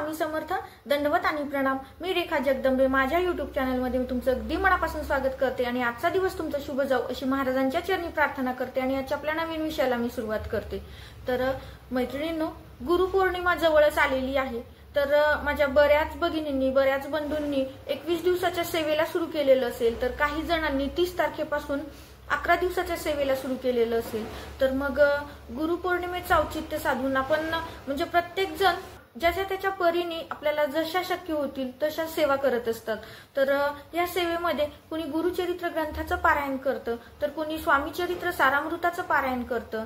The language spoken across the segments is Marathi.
स्वामी समर्थ. दंडवत आणि प्रणाम. मी रेखा जगदंबे माझ्या YouTube चॅनलमध्ये मी तुमचं अगदी मनापासून स्वागत करते आणि आजचा दिवस तुमचा शुभ जाओ अशी महाराजांच्या चरणी प्रार्थना करते आणि आजच्या आपल्या नवीन विषयाला मी सुरुवात करते. तर मैत्रिणींनो, गुरुपौर्णिमा जवळच आलेली आहे. तर माझ्या बऱ्याच भगिनींनी बऱ्याच बंधूंनी 21 दिवसाच्या सेवेला सुरू केलेलं असेल, तर काही जणांनी 30 तारखेपासून 11 दिवसाच्या सेवेला सुरू केलेलं असेल. तर मग गुरुपौर्णिमेचं औचित्य साधून आपण म्हणजे प्रत्येक जण ज्याच्या त्याच्या परीने आपल्याला जशा शक्य होतील तशा सेवा करत असतात. तर या सेवेमध्ये कुणी गुरुचरित्र ग्रंथाचं पारायण करतं, तर कुणी स्वामीचरित्र सारामृताचं पारायण करतं,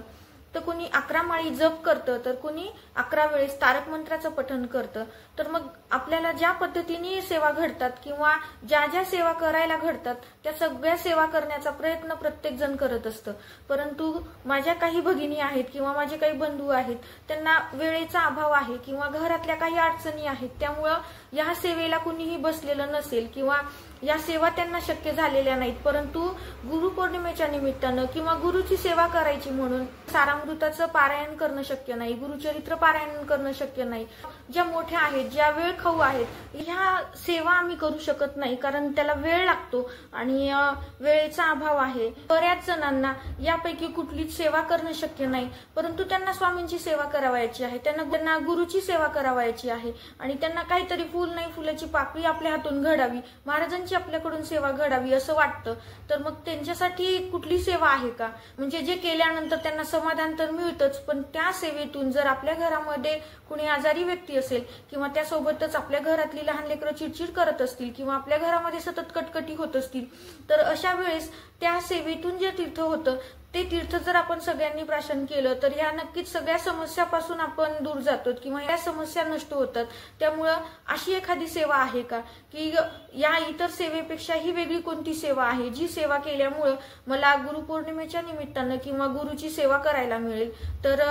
तर कुणी 11 माळी जप करतं, तर कुणी 11 वेळेस तारक मंत्राचं पठण करतं. तर मग आपल्याला ज्या पद्धतीने सेवा घडतात किंवा ज्या ज्या सेवा करायला घडतात त्या सगळ्या सेवा करण्याचा प्रयत्न प्रत्येक जण करत असतं. परंतु माझ्या काही भगिनी आहेत किंवा माझे काही बंधू आहेत, त्यांना वेळेचा अभाव आहे किंवा घरातल्या काही अडचणी आहेत, त्यामुळं या सेवेला कुणीही बसलेलं नसेल किंवा या सेवा त्यांना शक्य झालेल्या नाहीत. परंतु गुरुपौर्णिमेच्या निमित्तानं किंवा गुरुची सेवा करायची म्हणून सारामृताचं पारायण करणं शक्य नाही, गुरुचरित्र पारायण करणं शक्य नाही, ज्या मोठ्या आहेत, ज्या वेळ खाऊ आहेत, ह्या सेवा आम्ही करू शकत नाही कारण त्याला वेळ लागतो आणि वेळेचा अभाव आहे. बऱ्याच जणांना यापैकी कुठलीच सेवा करणं शक्य नाही, परंतु त्यांना स्वामींची सेवा करावायची आहे, त्यांना गुरुची सेवा करावायची आहे आणि त्यांना काहीतरी फुल नाही फुलाची पाकळी आपल्या हातून घडावी, महाराजांची आपल्याकडून सेवा घडावी असं वाटतं. तर मग त्यांच्यासाठी कुठली सेवा आहे का? म्हणजे जे केल्यानंतर त्यांना समाधान तर मिळतंच, पण त्या सेवेतून जर आपल्या घरामध्ये कुणी आजारी व्यक्ती असेल किंवा त्यासोबतच आपल्या घरातली लहान लेकरं चिडचिड करत असतील किंवा आपल्या घरामध्ये सतत कटकटी होत असतील, तर अशा वेळेस त्या सेवेतून जे तीर्थ होतं ते तीर्थ जर आपण सगळ्यांनी प्राशन केलं तर ह्या नक्कीच सगळ्या समस्यापासून आपण दूर जातो किंवा या समस्या नष्ट होतात. त्यामुळं अशी एखादी सेवा आहे का की या इतर सेवेपेक्षा ही वेगळी कोणती सेवा आहे जी सेवा केल्यामुळं मला गुरुपौर्णिमेच्या निमित्तानं किंवा गुरुची सेवा करायला मिळेल? तर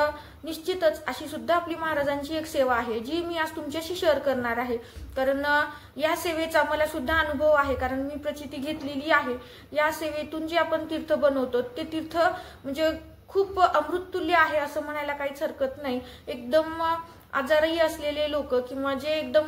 निश्चितच अशी सुद्धा आपली महाराजांची एक सेवा आहे जी मी आज तुमच्याशी शेअर करणार आहे. कारण या सेवेचा मला सुद्धा अनुभव आहे, कारण मी प्रचिती घेतलेली आहे. या सेवेतून जे आपण तीर्थ बनवतो ते तीर्थ म्हणजे खूप अमृततुल्य आहे असं म्हणायला काहीच हरकत नाही. एकदम आजारही असलेले लोक किंवा जे एकदम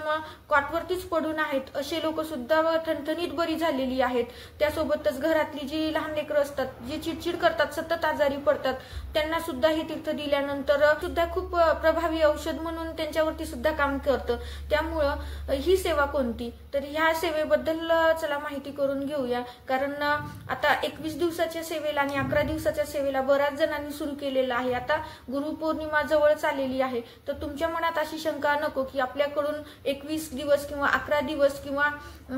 कॉटवरतीच पडून आहेत असे लोक सुद्धा ठणठणीत बरी झालेली आहेत. त्यासोबतच घरातली जी लहान लेकरं असतात, जे चिडचिड करतात, सतत आजारी पडतात, त्यांना सुद्धा हे तीर्थ दिल्यानंतर सुद्धा खूप प्रभावी औषध म्हणून त्यांच्यावरती सुद्धा काम करतं. त्यामुळं ही सेवा कोणती? तर ह्या सेवेबद्दल चला माहिती करून घेऊया. कारण आता 21 दिवसाच्या सेवेला आणि 11 दिवसाच्या सेवेला बऱ्याच जणांनी सुरू केलेलं आहे. आता गुरुपौर्णिमा जवळ आलेली आहे, तर तुमच्या मनात अशी शंका नको की आपल्याकडून 21 दिवस किंवा 11 दिवस किंवा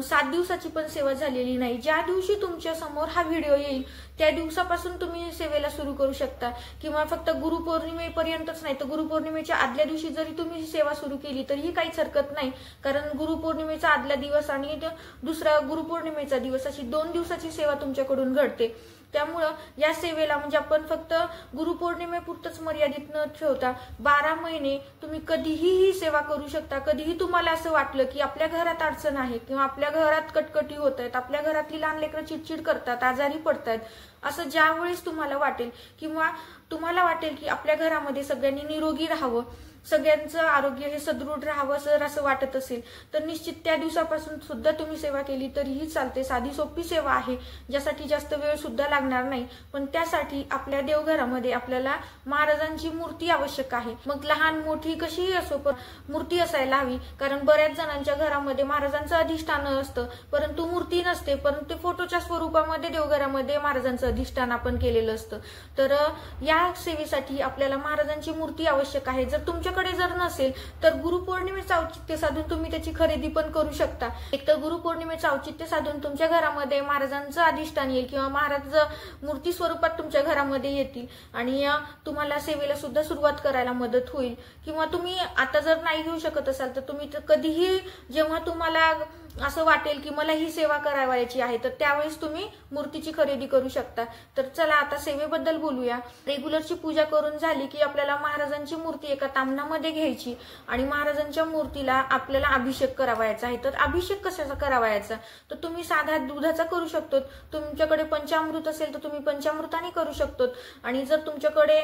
7 दिवसाची पण सेवा झालेली नाही. ज्या दिवशी तुमच्या समोर हा व्हिडिओ येईल त्या दिवसापासून तुम्ही सेवेला सुरू करू शकता किंवा फक्त गुरुपौर्णिमेपर्यंतच नाही तर गुरुपौर्णिमेच्या आदल्या दिवशी जरी तुम्ही सेवा सुरू केली तरीही काहीच हरकत नाही. कारण गुरुपौर्णिमेचा आदल्या दिवस आणि दुसरा गुरुपौर्णिमेचा दिवस अशी 2 दिवसाची सेवा तुमच्याकडून घडते. त्यामुळं या सेवेला म्हणजे आपण फक्त गुरुपौर्णिमेपुरतच मर्यादित न ठेवता 12 महिने तुम्ही कधीही ही सेवा करू शकता. कधीही तुम्हाला असं वाटलं की आपल्या घरात अडचण आहे किंवा आपल्या घरात कटकटी होत आहेत, आपल्या घरातली लहान लेकरं चिडचिड करतात, आजारी पडतात, असं ज्या वेळेस तुम्हाला वाटेल किंवा तुम्हाला वाटेल की आपल्या घरामध्ये सगळ्यांनी निरोगी राहावं, सगळ्यांचं आरोग्य हे सदृढ राहावं जर असं वाटत असेल तर निश्चित त्या दिवसापासून सुद्धा तुम्ही सेवा केली तरीही चालते. साधी सोपी सेवा आहे ज्यासाठी जास्त वेळ सुद्धा लागणार नाही. पण त्यासाठी आपल्या देवघरामध्ये आपल्याला महाराजांची मूर्ती आवश्यक आहे. मग लहान मोठी कशीही असो पण मूर्ती असायला हवी. कारण बऱ्याच जणांच्या घरामध्ये महाराजांचं अधिष्ठान असतं परंतु मूर्ती नसते, परंतु फोटोच्या स्वरूपामध्ये देवघरामध्ये महाराजांचं अधिष्ठान आपण केलेलं असतं. तर या सेवेसाठी आपल्याला महाराजांची मूर्ती आवश्यक आहे. जर तुमच्याकडे जर नसेल तर गुरुपौर्णिमेचं औचित्य साधून तुम्ही त्याची खरेदी पण करू शकता. एक तर गुरुपौर्णिमेचं औचित्य साधून तुमच्या घरामध्ये महाराजांचं अधिष्ठान येईल किंवा महाराज मूर्ती स्वरूपात तुमच्या घरामध्ये येतील आणि तुम्हाला सेवेला सुद्धा सुरुवात करायला मदत होईल. किंवा तुम्ही आता जर नाही घेऊ शकत असाल तर तुम्ही कधीही जेव्हा तुम्हाला असं वाटेल की मला ही सेवा करावायची आहे, तर त्यावेळेस तुम्ही मूर्तीची खरेदी करू शकता। तर चला आता सेवेबद्दल बोलूया। रेग्युलरची पूजा करून झाली की आपल्याला महाराजांची मूर्ती एका तामणामध्ये घ्यायची आणि महाराजांच्या मूर्तीला आपल्याला अभिषेक करावायचा आहे। तर अभिषेक कशाचा करावायचा, तर तुम्ही साधा दुधाचा करू शकतो, तुमच्याकडे पंचामृत असेल तर तुम्ही पंचामृताने करू शकतो, आणि जर तुमच्याकडे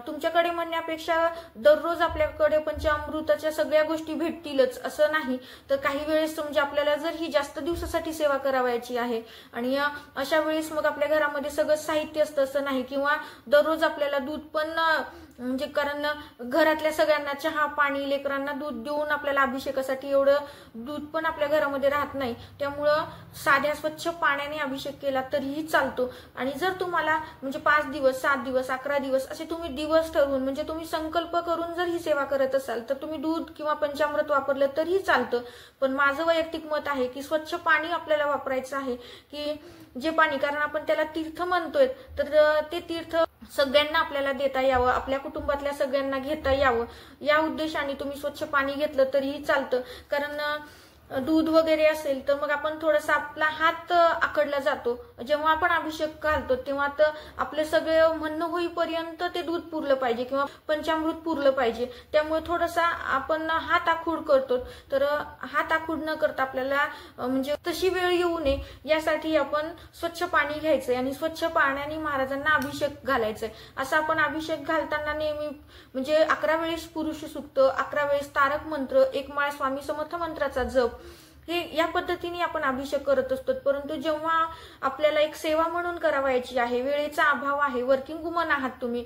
तुमच्याकडे म्हणण्यापेक्षा दररोज आपल्याकडे पंचामृताच्या सगळ्या गोष्टी भेटतीलच असं नाही, तर काही वेळेस म्हणजे आपल्याला जर ही जास्त दिवसासाठी सेवा करावायची आहे आणि अशा वेळेस मग आपल्या घरामध्ये सगळं साहित्य असतं असं नाही, किंवा दररोज आपल्याला दूध पण म्हणजे कारण घरातल्या सगळ्यांना चहा पाणी लेकरांना दूध देऊन आपल्याला अभिषेकासाठी एवढं दूध पण आपल्या घरामध्ये राहत नाही, त्यामुळं साध्या स्वच्छ पाण्याने अभिषेक केला तरीही चालतो। आणि जर तुम्हाला म्हणजे 5 दिवस 7 दिवस 11 दिवस असे तुम्ही दिवस ठरवून म्हणजे तुम्ही संकल्प करून जर ही सेवा करत असाल तर तुम्ही दूध किंवा पंचामृत वापरलं तरीही चालतं, पण माझं वैयक्तिक मत आहे की स्वच्छ पाणी आपल्याला वापरायचं आहे, की जे पाणी, कारण आपण त्याला तीर्थ म्हणतोय तर ते तीर्थ सगळ्यांना आपल्याला देता यावं, आपल्या कुटुंबातल्या सगळ्यांना घेता यावं, या उद्देशाने तुम्ही स्वच्छ पाणी घेतलं तरीही चालतं। कारण दूध वगैरे असेल तर मग आपण थोडासा आपला हात आखडला जातो, जेव्हा आपण अभिषेक घालतो तेव्हा तर आपले सगळे म्हणणं होईपर्यंत ते दूध पुरलं पाहिजे किंवा पंचामृत पुरलं पाहिजे, त्यामुळे थोडासा आपण हात आखूड करतो, तर हात आखूड न करता आपल्याला म्हणजे तशी वेळ येऊ नये यासाठी आपण स्वच्छ पाणी घ्यायचंय आणि स्वच्छ पाण्याने महाराजांना अभिषेक घालायचंय। असं आपण अभिषेक घालताना नेहमी म्हणजे 11 वेळेस पुरुष सूक्त, 11 वेळेस तारक मंत्र, 1 माळ स्वामी समर्थ मंत्राचा जप, हे या पद्धतीने आपण अभिषेक करत असतो। परंतु जेव्हा आपल्याला एक सेवा म्हणून करावायची आहे, वेळेचा अभाव आहे, वर्किंग वुमन आहात तुम्ही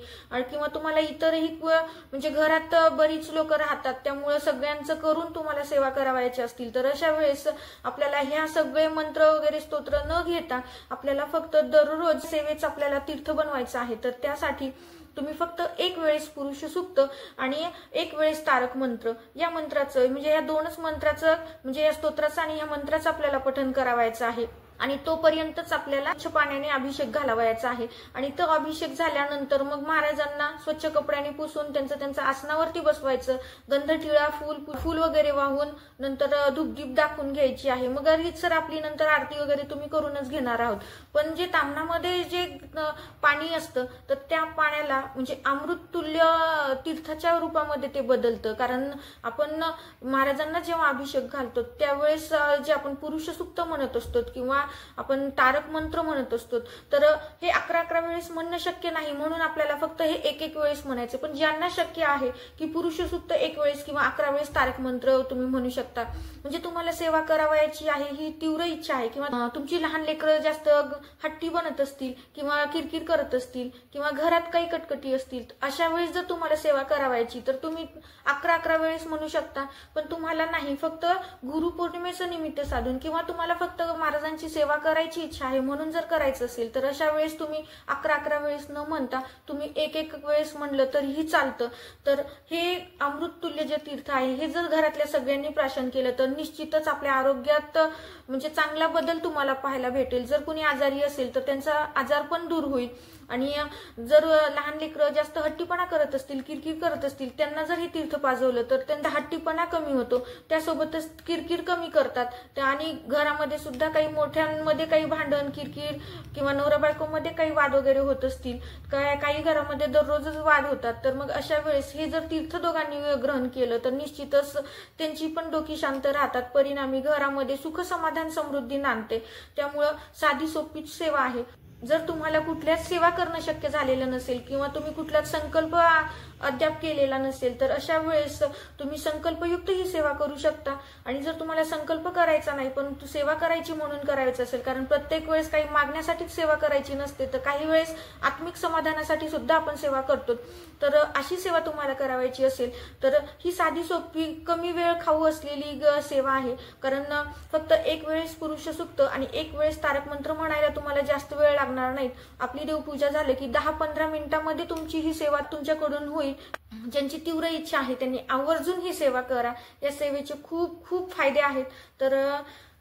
किंवा तुम्हाला इतरही म्हणजे घरात बरीच लोक राहतात, त्यामुळे सगळ्यांचं करून तुम्हाला सेवा करावायची असतील तर अशा वेळेस आपल्याला ह्या सगळे मंत्र वगैरे स्तोत्र न घेता आपल्याला फक्त दररोज सेवेचं आपल्याला तीर्थ बनवायचं आहे। तर त्यासाठी तुम्ही फक्त 1 वेळेस पुरुष सूक्त आणि 1 वेळेस तारक मंत्र, या मंत्राचं म्हणजे या 2च मंत्राचं म्हणजे या स्तोत्राचं आणि या मंत्राचं आपल्याला पठण करावायचं आहे आणि तोपर्यंतच आपल्याला स्वच्छ पाण्याने अभिषेक घालावायचा आहे। आणि तो अभिषेक झाल्यानंतर मग महाराजांना स्वच्छ कपड्याने पुसून त्यांच्या आसनावरती बसवायचं, गंधटिळा फूल वगैरे वाहून नंतर धूपदीप दाखवून घ्यायची आहे। मग रीतसर आपली नंतर आरती वगैरे तुम्ही करूनच घेणार आहोत, पण जे ताम्हणामध्ये जे पाणी असतं तर त्या पाण्याला म्हणजे अमृततुल्य तीर्थाच्या रूपामध्ये ते बदलतं, कारण आपण महाराजांना जेव्हा अभिषेक घालतो त्यावेळेस जे आपण पुरुष सूक्त म्हणत असतो किंवा आपण तारक मंत्र म्हणत असतो तर हे 11 वेळेस म्हणणं शक्य नाही, म्हणून आपल्याला फक्त हे 1 वेळेस म्हणायचं। पण ज्यांना शक्य आहे की पुरुष सूक्त 1 वेळेस किंवा 11 वेळेस तारक मंत्र तुम्ही म्हणू शकता, म्हणजे तुम्हाला सेवा करावायची आहे ही तीव्र इच्छा आहे किंवा तुमची लहान लेकरं जास्त हट्टी बनत असतील किंवा किरकिर करत असतील किंवा घरात काही कटकटी असतील, अशा वेळेस जर तुम्हाला सेवा करावायची तर तुम्ही 11 वेळेस म्हणू शकता। पण तुम्हाला नाही, फक्त गुरुपौर्णिमेचं निमित्त साधून किंवा तुम्हाला फक्त महाराजांची सेवा करायची इच्छा आहे म्हणून जर करायचं असेल तर अशा वेळेस तुम्ही 11 वेळेस न म्हणता तुम्ही 1 वेळेस म्हणलं तरीही चालतं। तर हे अमृततुल्य जे तीर्थ आहे हे जर घरातल्या सगळ्यांनी प्राशन केलं तर निश्चितच आपल्या आरोग्यात म्हणजे चांगला बदल तुम्हाला पाहायला भेटेल। जर कोणी आजारी असेल तर त्यांचा आजार पण दूर होईल, आणि जर लहान लेकरं जास्त हट्टीपणा करत असतील किरकिर करत असतील त्यांना जर हे तीर्थ पाजवलं तर त्यांचा हट्टीपणा कमी होतो, त्यासोबतच किरकिर कमी करतात आणि घरामध्ये सुद्धा काही मोठ्यांमध्ये काही भांडण किरकिर किंवा नवरा बायकोमध्ये काही वाद वगैरे होत असतील, काही घरामध्ये दररोजच वाद होतात, तर मग अशा वेळेस हे जर तीर्थ दोघांनी ग्रहण केलं तर निश्चितच त्यांची पण डोकी शांत राहतात, परिणामी घरामध्ये सुख समाधान समृद्धी नांदते। त्यामुळं साधी सोपीच सेवा आहे। जर तुम्हाला कुठल्याच सेवा करणं शक्य झालेलं नसेल किंवा तुम्ही कुठलाच संकल्प अद्याप केलेला नसेल तर अशा वेळेस तुम्ही संकल्पयुक्त ही सेवा करू शकता। आणि जर तुम्हाला संकल्प करायचा नाही पण सेवा करायची म्हणून करायचं असेल, कारण प्रत्येक वेळेस काही मागण्यासाठीच सेवा करायची नसते, तर काही वेळेस आत्मिक समाधानासाठी सुद्धा आपण सेवा करतो, तर अशी सेवा तुम्हाला करायची असेल तर ही साधी सोपी कमी वेळ खाऊ असलेली सेवा आहे। कारण फक्त 1 वेळेस पुरुष सूक्त आणि 1 वेळेस तारक मंत्र म्हणायला तुम्हाला जास्त वेळ लागणार नाही। आपली देवपूजा झाली की 10-15 मिनिटांमध्ये तुमची ही सेवा तुमच्याकडून होईल। ज्यांची तीव्र इच्छा आहे त्यांनी आवर्जून ही सेवा करा, या सेवेचे खूप फायदे आहेत। तर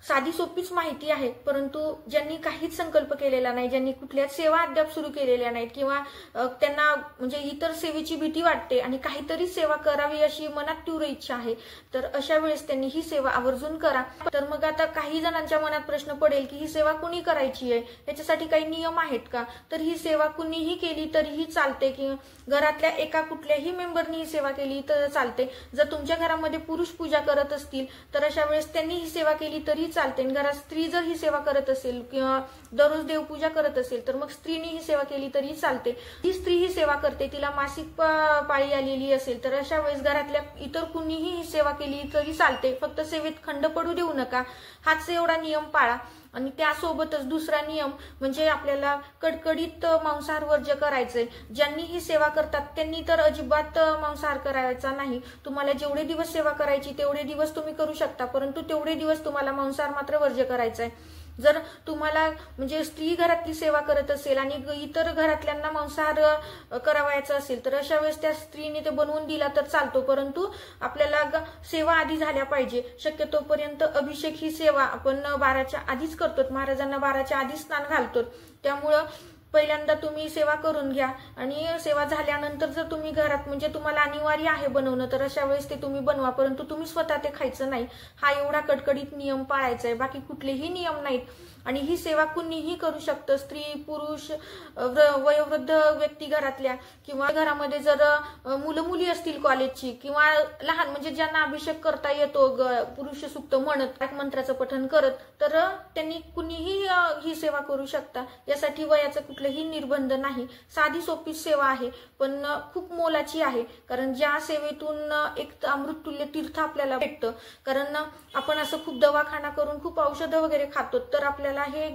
साधी सोपीच माहिती आहे, परंतु ज्यांनी काहीच संकल्प केलेला नाही, ज्यांनी कुठल्याच सेवा अद्याप सुरू केलेल्या नाहीत किंवा त्यांना म्हणजे इतर सेवेची भीती वाटते आणि काहीतरी सेवा करावी अशी मनात तीव्र इच्छा आहे, तर अशा वेळेस त्यांनी ही सेवा आवर्जून करा। तर मग आता काही जणांच्या मनात प्रश्न पडेल की ही सेवा कुणी करायची आहे, याच्यासाठी काही नियम आहेत का? तर ही सेवा कुणीही केली तरीही चालते की घरातल्या एका कुठल्याही मेंबरनी ही सेवा केली तर चालते। जर तुमच्या घरामध्ये पुरुष पूजा करत असतील तर अशा वेळेस त्यांनी ही सेवा केली तरी चालते। घरात स्त्री जर ही सेवा करत असेल किंवा दररोज देवपूजा करत असेल तर मग स्त्रीने ही सेवा केली तरी चालते। ही स्त्री ही सेवा करते, तिला मासिक पाळी आलेली असेल तर अशा वेळेस घरातल्या इतर कुणीही ही सेवा केली तरी चालते, फक्त सेवेत खंड पडू देऊ नका, हाच एवढा नियम पाळा। आणि त्यासोबतच दुसरा नियम म्हणजे आपल्याला कडकडीत मांसाहार वर्ज्य करायचंय। ज्यांनी ही सेवा करतात त्यांनी तर अजिबात मांसाहार करायचा नाही। तुम्हाला जेवढे दिवस सेवा करायची तेवढे दिवस तुम्ही करू शकता, परंतु तेवढे दिवस तुम्हाला मांसाहार मात्र वर्ज्य करायचा आहे। जर तुम्हाला म्हणजे स्त्री घरातली सेवा करत असेल आणि इतर घरातल्यांना मांसाहार करावायचा असेल तर अशा वेळेस त्या स्त्रीने ते बनवून दिला तर चालतो, परंतु आपल्याला सेवा आधी झाल्या पाहिजे। शक्यतोपर्यंत अभिषेक ही सेवा आपण 12च्या आधीच करतो, महाराजांना 12च्या आधी स्नान घालतो, त्यामुळं पहिल्यांदा तुम्ही सेवा करून घ्या आणि सेवा झाल्यानंतर जर तुम्ही घरात म्हणजे तुम्हाला अनिवार्य आहे बनवणं तर अशा वेळेस ते तुम्ही बनवा, परंतु तुम्ही स्वतः ते खायचं नाही। हा एवढा कडकडीत नियम पाळायचा आहे, बाकी कुठलेही नियम नाहीत। आणि ही सेवा कुणीही करू शकतं, स्त्री पुरुष वयोवृद्ध व्यक्ती घरातल्या किंवा घरामध्ये जर मुलं मुली असतील कॉलेजची किंवा लहान म्हणजे ज्यांना अभिषेक करता येतो पुरुष सुक्त म्हणत मंत्राचं पठण करत, तर त्यांनी कुणीही ही सेवा करू शकता। यासाठी वयाचं कुठलेही निर्बंध नाही, साधी सोपी सेवा आहे पण खूप मोलाची आहे, कारण ज्या सेवेतून एक अमृततुल्य तीर्थ आपल्याला भेटतं। कारण आपण असं खूप दवाखाना करून खूप औषधं वगैरे खातो, तर आपल्याला हे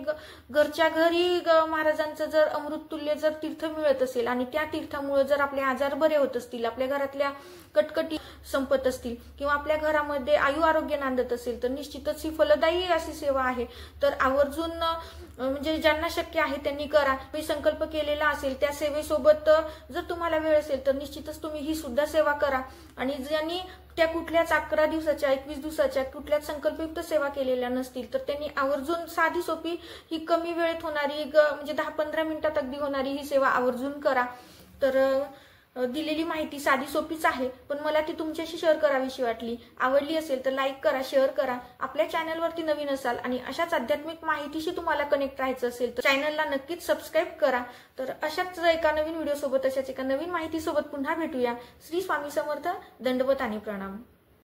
घरच्या घरी महाराजांचं जर अमृततुल्य जर तीर्थ मिळत असेल आणि त्या तीर्थामुळे जर आपले आजार बरे होत असतील, आपल्या घरातल्या कटकटी संपत असतील किंवा आपल्या घरामध्ये आयु आरोग्य नांदत असेल तर निश्चितच ही फलदायी अशी सेवा आहे। तर आवर्जून म्हणजे ज्यांना शक्य आहे त्यांनी करा। मी संकल्प केलेला असेल त्या सेवेसोबत जर तुम्हाला वेळ असेल तर निश्चितच तुम्ही ही सुद्धा सेवा करा। आणि ज्यांनी त्या कुठल्याच 11 दिवसाच्या 21 दिवसाच्या कुठल्याच संकल्पयुक्त सेवा केलेल्या नसतील तर त्यांनी आवर्जून साधी सोपी ही कमी वेळेत होणारी म्हणजे 10-15 मिनिटात अगदी होणारी ही सेवा आवर्जून करा। तर दिलेली माहिती साधी सोपीच आहे, पण मला ती तुमच्याशी शेअर करावीशी वाटली। आवडली असेल तर लाईक करा, शेअर करा। आपल्या चॅनलवरती नवीन असाल आणि अशाच आध्यात्मिक माहितीशी तुम्हाला कनेक्ट राहायचं असेल तर चॅनलला नक्कीच सबस्क्राईब करा। तर अशाच एका नवीन व्हिडिओ सोबत अशाच एका नवीन माहिती सोबत पुन्हा भेटूया। श्री स्वामी समर्थ, दंडवत आणि प्रणाम।